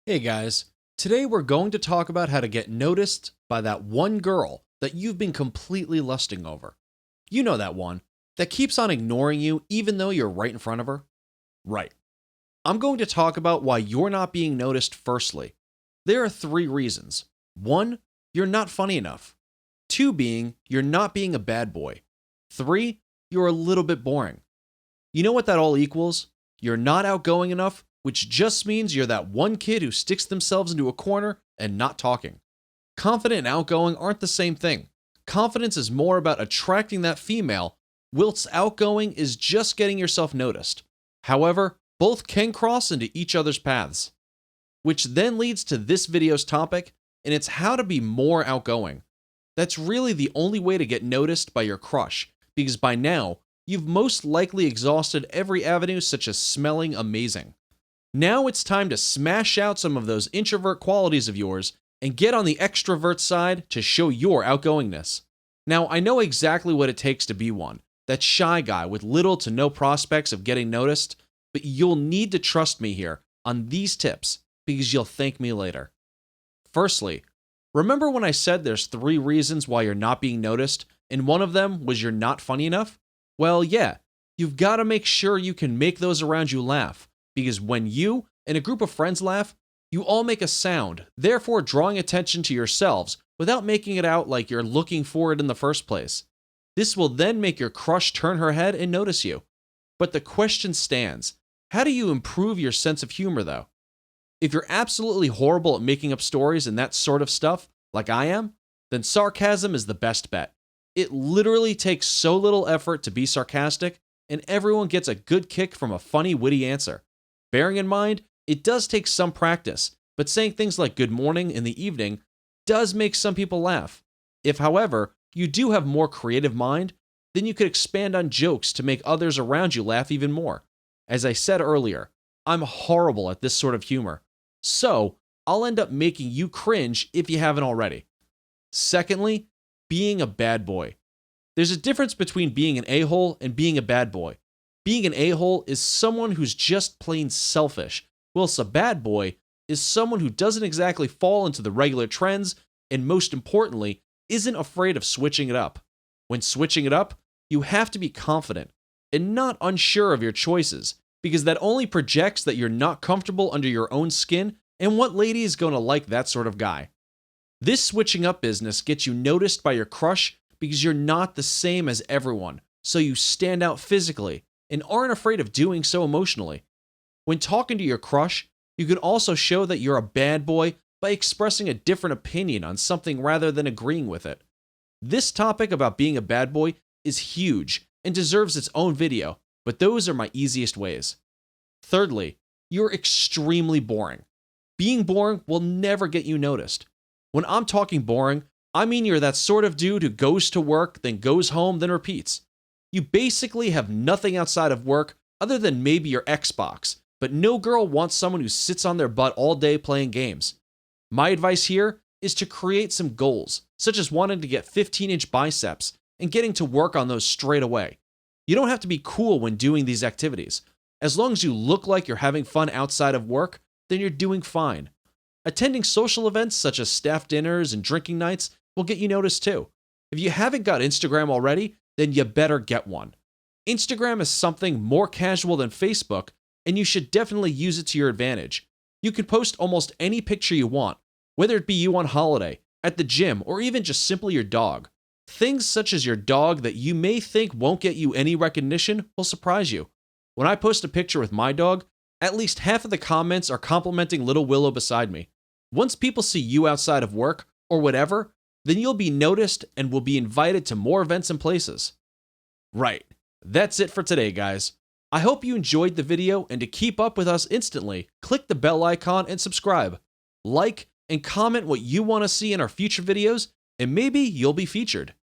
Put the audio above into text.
Hey guys, today we're going to talk about how to get noticed by that one girl that you've been completely lusting over. You know that one that keeps on ignoring you even though you're right in front of her? Right. I'm going to talk about why you're not being noticed firstly. There are three reasons. One, you're not funny enough. Two being, you're not being a bad boy. Three, you're a little bit boring. You know what that all equals? You're not outgoing enough, which just means you're that one kid who sticks themselves into a corner and not talking. Confident and outgoing aren't the same thing. Confidence is more about attracting that female, whilst outgoing is just getting yourself noticed. However, both can cross into each other's paths. Which then leads to this video's topic, and it's how to be more outgoing. That's really the only way to get noticed by your crush, because by now, you've most likely exhausted every avenue such as smelling amazing. Now it's time to smash out some of those introvert qualities of yours and get on the extrovert side to show your outgoingness. Now, I know exactly what it takes to be one, that shy guy with little to no prospects of getting noticed, but you'll need to trust me here on these tips because you'll thank me later. Firstly, remember when I said there's three reasons why you're not being noticed, and one of them was you're not funny enough? Well, yeah, you've got to make sure you can make those around you laugh, because when you and a group of friends laugh, you all make a sound, therefore drawing attention to yourselves without making it out like you're looking for it in the first place. This will then make your crush turn her head and notice you. But the question stands, how do you improve your sense of humor though? If you're absolutely horrible at making up stories and that sort of stuff, like I am, then sarcasm is the best bet. It literally takes so little effort to be sarcastic, and everyone gets a good kick from a funny, witty answer. Bearing in mind, it does take some practice, but saying things like good morning in the evening does make some people laugh. If, however, you do have more creative mind, then you could expand on jokes to make others around you laugh even more. As I said earlier, I'm horrible at this sort of humor, so I'll end up making you cringe if you haven't already. Secondly, being a bad boy. There's a difference between being an a-hole and being a bad boy. Being an a-hole is someone who's just plain selfish, whilst a bad boy is someone who doesn't exactly fall into the regular trends and, most importantly, isn't afraid of switching it up. When switching it up, you have to be confident and not unsure of your choices, because that only projects that you're not comfortable under your own skin, and what lady is going to like that sort of guy? This switching up business gets you noticed by your crush because you're not the same as everyone, so you stand out physically and aren't afraid of doing so emotionally. When talking to your crush, you can also show that you're a bad boy by expressing a different opinion on something rather than agreeing with it. This topic about being a bad boy is huge and deserves its own video, but those are my easiest ways. Thirdly, you're extremely boring. Being boring will never get you noticed. When I'm talking boring, I mean you're that sort of dude who goes to work, then goes home, then repeats. You basically have nothing outside of work other than maybe your Xbox, but no girl wants someone who sits on their butt all day playing games. My advice here is to create some goals, such as wanting to get 15-inch biceps and getting to work on those straight away. You don't have to be cool when doing these activities. As long as you look like you're having fun outside of work, then you're doing fine. Attending social events such as staff dinners and drinking nights will get you noticed too. If you haven't got Instagram already, then you better get one. Instagram is something more casual than Facebook, and you should definitely use it to your advantage. You can post almost any picture you want, whether it be you on holiday, at the gym, or even just simply your dog. Things such as your dog that you may think won't get you any recognition will surprise you. When I post a picture with my dog, at least half of the comments are complimenting little Willow beside me. Once people see you outside of work, or whatever, then you'll be noticed and will be invited to more events and places. Right, that's it for today, guys. I hope you enjoyed the video, and to keep up with us instantly, click the bell icon and subscribe. Like and comment what you want to see in our future videos, and maybe you'll be featured.